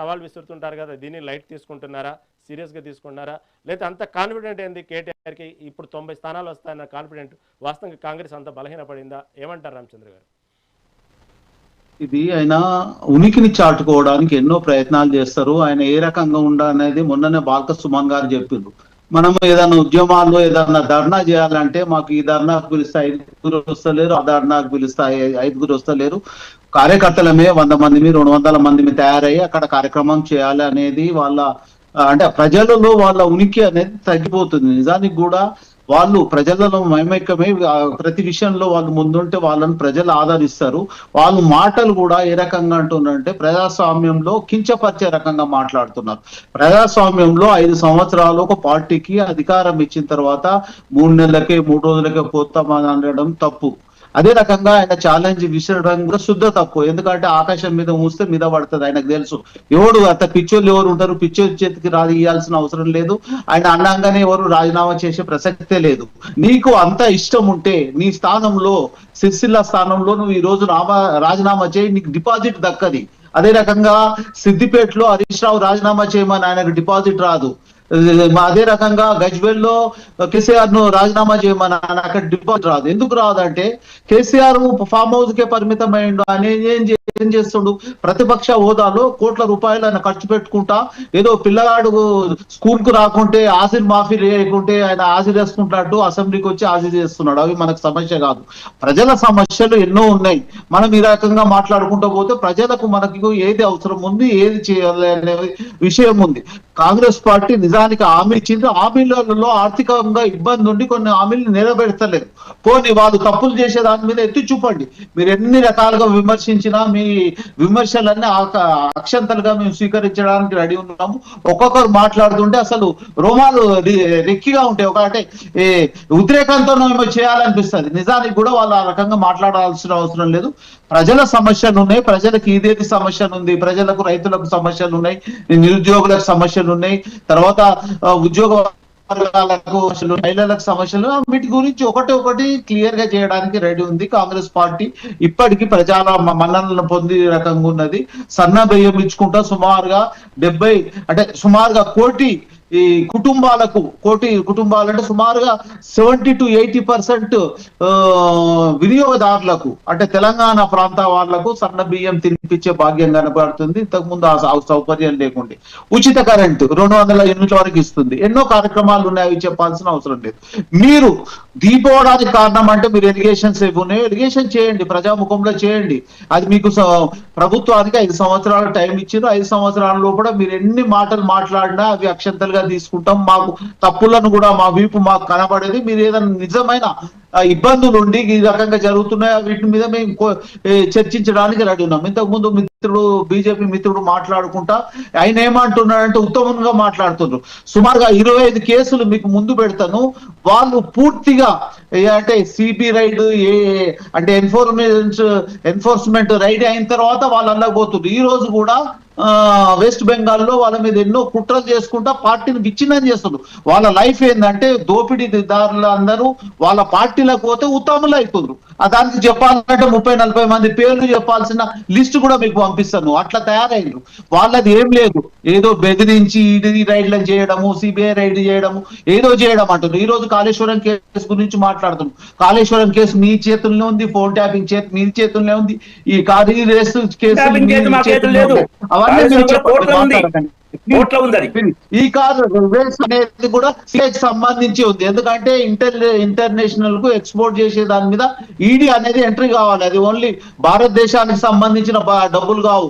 సవాల్ విసురుతుంటారు కదా, దీన్ని లైట్ తీసుకుంటున్నారా, సీరియస్గా తీసుకుంటున్నారా, లేదా అంత కాన్ఫిడెంట్ ఏంది కేటీఆర్కి ఇప్పుడు 90 స్థానాలు వస్తాయన్న కాన్ఫిడెంట్? వాస్తవంగా కాంగ్రెస్ అంత బలహీనపడిందా? ఏమంటారు రామచంద్ర గారు? ఇది ఆయన ఉనికిని చాటుకోవడానికి ఎన్నో ప్రయత్నాలు చేస్తారు. ఆయన ఏ రకంగా ఉండాలనేది మొన్ననే బాల్క సుమన్ గారు చెప్పిండ్రు. మనం ఏదైనా ఉద్యమాల్లో ఏదైనా ధర్నా చేయాలంటే మాకు ఈ ధర్నాకు పిలిస్తే 5గురు వస్తలేరు, ఆ ధర్నాకు పిలిస్తే 5గురు వస్తలేరు, కార్యకర్తలమే 100 మందిమి 200 మందిమి తయారయ్యి అక్కడ కార్యక్రమం చేయాలి అనేది వాళ్ళ అంటే ప్రజలలో వాళ్ళ ఉనికి అనేది తగ్గిపోతుంది. నిజానికి కూడా వాళ్ళు ప్రజలలో మైమైక్యమై ప్రతి విషయంలో వాళ్ళు ముందుంటే వాళ్ళని ప్రజలు ఆదరిస్తారు. వాళ్ళు మాటలు కూడా ఏ రకంగా అంటున్నారంటే ప్రజాస్వామ్యంలో కించపరిచే రకంగా మాట్లాడుతున్నారు. ప్రజాస్వామ్యంలో 5 సంవత్సరాలు ఒక పార్టీకి అధికారం ఇచ్చిన తర్వాత 3 నెలలకే 3 రోజులకే పోతామని అనడం తప్పు. అదే రకంగా ఆయన ఛాలెంజ్ విసరడం కూడా శుద్ధ తప్పు. ఎందుకంటే ఆకాశం మీద మూస్తే మీద పడుతుంది. ఆయనకు తెలుసు ఎవడు అంత పిచ్చోళ్ళు ఎవరు ఉంటారు, పిచ్చోళ్ళ చేతికి రాజు ఇవ్వాల్సిన అవసరం లేదు. ఆయన అన్నంగానే ఎవరు రాజీనామా చేసే ప్రసక్తే లేదు. నీకు అంత ఇష్టం ఉంటే నీ స్థానంలో సిరిసిల్ల స్థానంలో నువ్వు ఈ రోజు రాజీనామా చేయి, నీకు డిపాజిట్ దక్కది. అదే రకంగా సిద్దిపేటలో హరీష్ రావు రాజీనామా చేయమని ఆయనకు డిపాజిట్ రాదు. అదే రకంగా గజ్వేల్లో కేసీఆర్ ను రాజీనామా చేయమని అక్కడ డిపాజిట్ రాదు. ఎందుకు రాదంటే కేసీఆర్ ఫామ్ హౌస్ కే పరిమితం అయ్యిండు. ఆయన ఏం చేస్తుండు, ప్రతిపక్ష హోదాలో కోట్ల రూపాయలు ఆయన ఖర్చు పెట్టుకుంటా ఏదో పిల్లగాడు స్కూల్ కు రాకుంటే హాజరు మాఫీ లేకుంటే ఆయన హాజరు చేసుకుంటాడు, అసెంబ్లీకి వచ్చి హాజరు చేస్తున్నాడు. అవి మనకు సమస్య కాదు. ప్రజల సమస్యలు ఎన్నో ఉన్నాయి. మనం ఈ రకంగా మాట్లాడుకుంటూ పోతే ప్రజలకు మనకు ఏది అవసరం ఉంది, ఏది చేయాలి అనే విషయం ఉంది. కాంగ్రెస్ పార్టీ నిజానికి హామీ ఇచ్చింది. హామీలలో ఆర్థికంగా ఇబ్బంది ఉండి కొన్ని హామీలు నెరవేర్చలేదు. పోనీ వాళ్ళు తప్పులు చేసే దాని మీద ఎత్తి చూపండి. మీరు ఎన్ని రకాలుగా విమర్శించినా మీ విమర్శలన్నీ అక్షంతలుగా మేము స్వీకరించడానికి రెడీ ఉన్నాము. ఒక్కొక్కరు మాట్లాడుతుంటే అసలు రోమాలు రెక్కిగా ఉంటాయి. అంటే ఉద్రేకంతో మేము చేయాలనిపిస్తుంది. నిజానికి కూడా వాళ్ళు ఆ రకంగా మాట్లాడాల్సిన అవసరం లేదు. ప్రజల సమస్యలు ఉన్నాయి, ప్రజలకు ఇదేది సమస్యలు ఉంది, ప్రజలకు రైతులకు సమస్యలు ఉన్నాయి, నిరుద్యోగులకు సమస్యలు ఉన్నాయి, తర్వాత ఉద్యోగ వర్గాలకు మహిళలకు సమస్యలు, వీటి గురించి ఒకటి క్లియర్ గా చేయడానికి రెడీ ఉంది కాంగ్రెస్ పార్టీ. ఇప్పటికీ ప్రజల మన్ననలను పొంది రకంగా ఉన్నది. సన్న బియ్యం ఇచ్చుకుంటా సుమారుగా 70 అంటే సుమారుగా కోటి ఈ కోటి కుటుంబాలంటే సుమారుగా 70 to 80% వినియోగదారులకు అంటే తెలంగాణ ప్రాంత వాళ్లకు సన్న బియ్యం తినిపించే భాగ్యం కనబడుతుంది. ఇంతకుముందు ఆ సౌకర్యం లేకుండే ఉచిత కరెంటు 200 యూనిట్ల వరకు ఇస్తుంది. ఎన్నో కార్యక్రమాలు ఉన్నాయి, అవి చెప్పాల్సిన అవసరం లేదు. మీరు దీపోవడానికి కారణం అంటే మీరు ఎలిగేషన్స్ ఏవి ఉన్నాయో ఎలిగేషన్ చేయండి, ప్రజాముఖంలో చేయండి. అది మీకు ప్రభుత్వానికి 5 సంవత్సరాలు టైం ఇచ్చారు. 5 సంవత్సరాల లోపల మీరు ఎన్ని మాటలు మాట్లాడినా అవి అక్షంతలుగా తీసుకుంటాం. మాకు తప్పులను కూడా మా వీపు మాకు కనబడేది. మీరు ఏదైనా నిజమైన ఇబ్బందులు ఉండి ఈ రకంగా జరుగుతున్నాయి వీటి మీద మేము చర్చించడానికి రెడీ ఉన్నాం. ఇంతకుముందు మిత్రుడు బీజేపీ మిత్రుడు మాట్లాడుకుంటా ఆయన ఏమంటున్నాడంటే ఉత్తమంగా మాట్లాడుతున్నారు. సుమారుగా 25 కేసులు మీకు ముందు పెడతాను, వాళ్ళు పూర్తిగా అంటే సిబి రైడ్ అంటే ఎన్ఫోర్స్మెంట్ రైడ్ అయిన తర్వాత వాళ్ళు అల్లకపోతున్నారు. ఈ రోజు కూడా వెస్ట్ బెంగాల్లో వాళ్ళ మీద ఎన్నో కుట్రలు చేసుకుంటా పార్టీని విచ్ఛిన్నం చేస్తున్నారు. వాళ్ళ లైఫ్ ఏంటంటే దోపిడీదారులు అందరూ వాళ్ళ పార్టీలకు పోతే ఉత్తములు అవుతున్నారు. దానికి చెప్పాలంటే 30-40 మంది పేర్లు చెప్పాల్సిన లిస్ట్ కూడా మీకు పంపిస్తాను. అట్లా తయారయ్యారు. వాళ్ళది ఏం లేదు, ఏదో బెదిరించి ఈడీ రైడ్లను చేయడము, సిబిఐ రైడ్ చేయడము, ఏదో చేయడం అంటున్నారు. ఈ రోజు కాళేశ్వరం కేసు గురించి మాట్లాడుతున్నాం. కాళేశ్వరం కేసు మీ చేతుల్లో ఉంది, ఫోన్ ట్యాపింగ్ మీ చేతుల్లో ఉంది, ఈ కారీ రేసు కేసు ఈ కారు రేస్ అనేది కూడా సిఐకి సంబంధించి ఉంది. ఎందుకంటే ఇంటర్నేషనల్ కు ఎక్స్పోర్ట్ చేసే దాని మీద ఈడీ అనేది ఎంట్రీ కావాలి. అది ఓన్లీ భారతదేశానికి సంబంధించిన డబ్బులు కావు.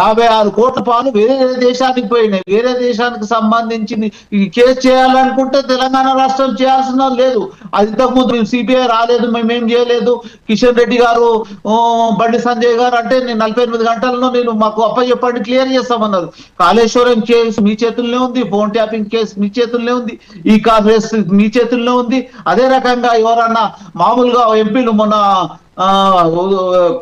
56 కోట్ల పాలు వేరే దేశానికి పోయినాయి. వేరే దేశానికి సంబంధించింది ఈ కేసు చేయాలనుకుంటే తెలంగాణ రాష్ట్రం చేయాల్సిన లేదు. అది ఇంతకుముందు సిబిఐ రాలేదు, మేమేం చేయలేదు, కిషన్ రెడ్డి గారు బండి సంజయ్ గారు అంటే నేను 48 గంటల్లో నేను మాకు అప్పచెప్పండి క్లియర్ చేస్తామన్నారు. కాళేశ్వరం కేసు మీ చేతుల్లో ఉంది, ఫోన్ ట్యాపింగ్ కేసు మీ చేతుల్లో ఉంది, ఈ కాంగ్రెస్ మీ చేతుల్లో ఉంది. అదే రకంగా ఎవరన్నా మామూలుగా ఎంపీలు మొన్న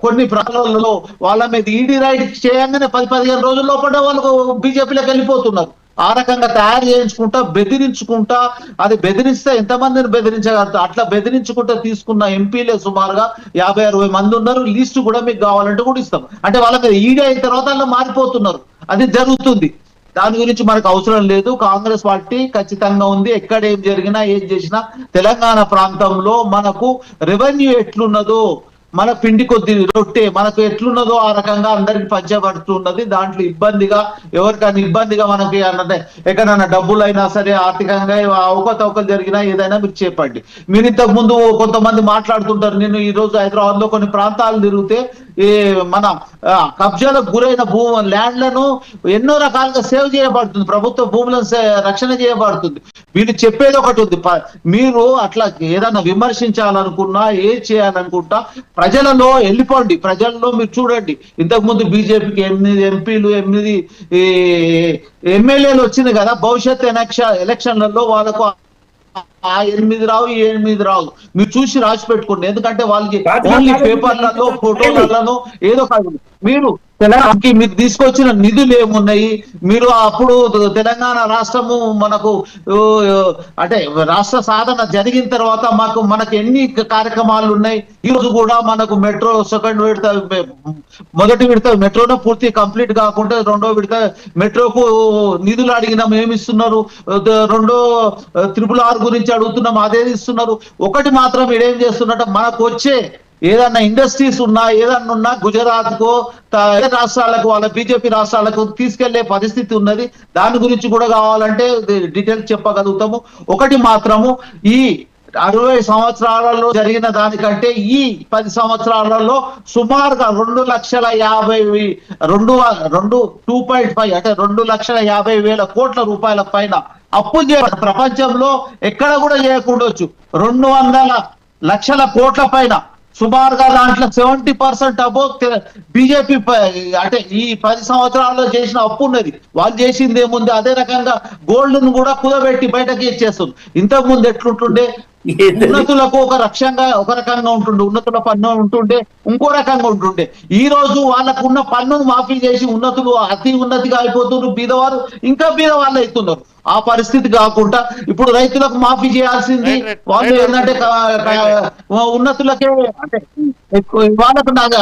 కొన్ని ప్రాంతాలలో వాళ్ళ మీద ఈడీ రైడ్ చేయగానే 10-15 రోజుల లోపల వాళ్ళు బీజేపీలోకి వెళ్ళిపోతున్నారు. ఆ రకంగా తయారు చేయించుకుంటా బెదిరించుకుంటా, అది బెదిరిస్తే ఎంతమందిని బెదిరించగలుగుతా అట్లా బెదిరించుకుంటా తీసుకున్న ఎంపీలే సుమారుగా 50-60 మంది ఉన్నారు. లిస్టు కూడా మీకు కావాలంటే కూడా ఇస్తాం. అంటే వాళ్ళ మీద ఈడీ అయిన తర్వాత వాళ్ళు మారిపోతున్నారు. అది జరుగుతుంది. దాని గురించి మనకు అవసరం లేదు. కాంగ్రెస్ పార్టీ ఖచ్చితంగా ఉంది. ఎక్కడ ఏం జరిగినా ఏం చేసినా తెలంగాణ ప్రాంతంలో మనకు రెవెన్యూ ఎట్లున్నదో, మన పిండి కొద్ది రొట్టె మనకు ఎట్లున్నదో ఆ రకంగా అందరికి పంచబడుతున్నది. దాంట్లో ఇబ్బందిగా ఎవరికైనా ఇబ్బందిగా మనకి అంటే ఎక్కడైనా డబ్బులైనా సరే ఆర్థికంగా అవకతవకలు జరిగినా ఏదైనా మీరు చెప్పండి. మీరు ఇంతకు ముందు కొంతమంది మాట్లాడుతుంటారు. నేను ఈ రోజు హైదరాబాద్ లో కొన్ని ప్రాంతాలు తిరిగితే ఈ మన కబ్జాలకు గురైన ల్యాండ్లను ఎన్నో రకాలుగా సేవ్ చేయబడుతుంది. ప్రభుత్వ భూములను రక్షణ చేయబడుతుంది. వీళ్ళు చెప్పేది ఒకటి ఉంది. మీరు అట్లా ఏదైనా విమర్శించాలనుకున్నా ఏది చేయాలనుకుంటా ప్రజలలో వెళ్ళిపోండి. ప్రజల్లో మీరు చూడండి, ఇంతకు ముందు బీజేపీకి 8 ఎంపీలు 8 ఎమ్మెల్యేలు వచ్చింది కదా. భవిష్యత్ ఎలక్షన్లలో వాళ్ళకు ఆ 8 రావు, ఈ 8 రావు. మీరు చూసి రాసి పెట్టుకోండి. ఎందుకంటే వాళ్ళకి ఓన్లీ పేపర్లలో ఫోటోలలో ఏదో కాదు. మీరు తెలంగాణకి మీరు తీసుకొచ్చిన నిధులు ఏమున్నాయి? మీరు అప్పుడు తెలంగాణ రాష్ట్రము మనకు అంటే రాష్ట్ర సాధన జరిగిన తర్వాత మనకు ఎన్ని కార్యక్రమాలు ఉన్నాయి? ఈ రోజు కూడా మనకు మెట్రో సెకండ్ విడత, మొదటి విడత మెట్రోలో పూర్తి కంప్లీట్ కాకుండా రెండో విడత మెట్రోకు నిధులు అడిగినాం, ఏమి ఇస్తున్నారు? రెండో RRR గురించి అడుగుతున్నాం, అదే ఇస్తున్నారు. ఒకటి మాత్రం ఇదేం చేస్తున్నట్టు మనకు వచ్చే ఏదన్నా ఇండస్ట్రీస్ ఉన్నా ఏదన్నా ఉన్నా గుజరాత్ కో రాష్ట్రాలకు వాళ్ళ బీజేపీ రాష్ట్రాలకు తీసుకెళ్లే పరిస్థితి ఉన్నది. దాని గురించి కూడా కావాలంటే డీటెయిల్స్ చెప్పగలుగుతాము. ఒకటి మాత్రము ఈ 60 సంవత్సరాలలో జరిగిన దానికంటే ఈ 10 సంవత్సరాలలో సుమారుగా 2,50,000 2.5 అంటే 2,50,000 కోట్ల రూపాయల పైన అప్పు ప్రపంచంలో ఎక్కడ కూడా చేయకుండొచ్చు. 200 లక్షల కోట్ల పైన సుమారుగా దాంట్లో 70% అబో బీజేపీ అంటే ఈ 10 సంవత్సరాల్లో చేసిన అప్పు ఉన్నది. వాళ్ళు చేసింది ఏముంది? అదే రకంగా గోల్డ్ ను కూడా కుదబెట్టి బయటకి ఇచ్చేస్తుంది. ఇంతకు ముందు ఎట్లుంటుండే? ఉన్నతులకు ఒక రకంగా ఉంటుండే, ఉన్నతుల పన్ను ఉంటుండే, ఇంకో రకంగా ఉంటుండే. ఈ రోజు వాళ్ళకు ఉన్న పన్నును మాఫీ చేసి ఉన్నతులు అతి ఉన్నతిగా అయిపోతున్నారు, బీదవారు ఇంకా బీదవాళ్ళు అవుతున్నారు. ఆ పరిస్థితి కాకుండా ఇప్పుడు రైతులకు మాఫీ చేయాల్సింది వాళ్ళు ఏంటంటే ఉన్నతులకే అంటే వాళ్ళకు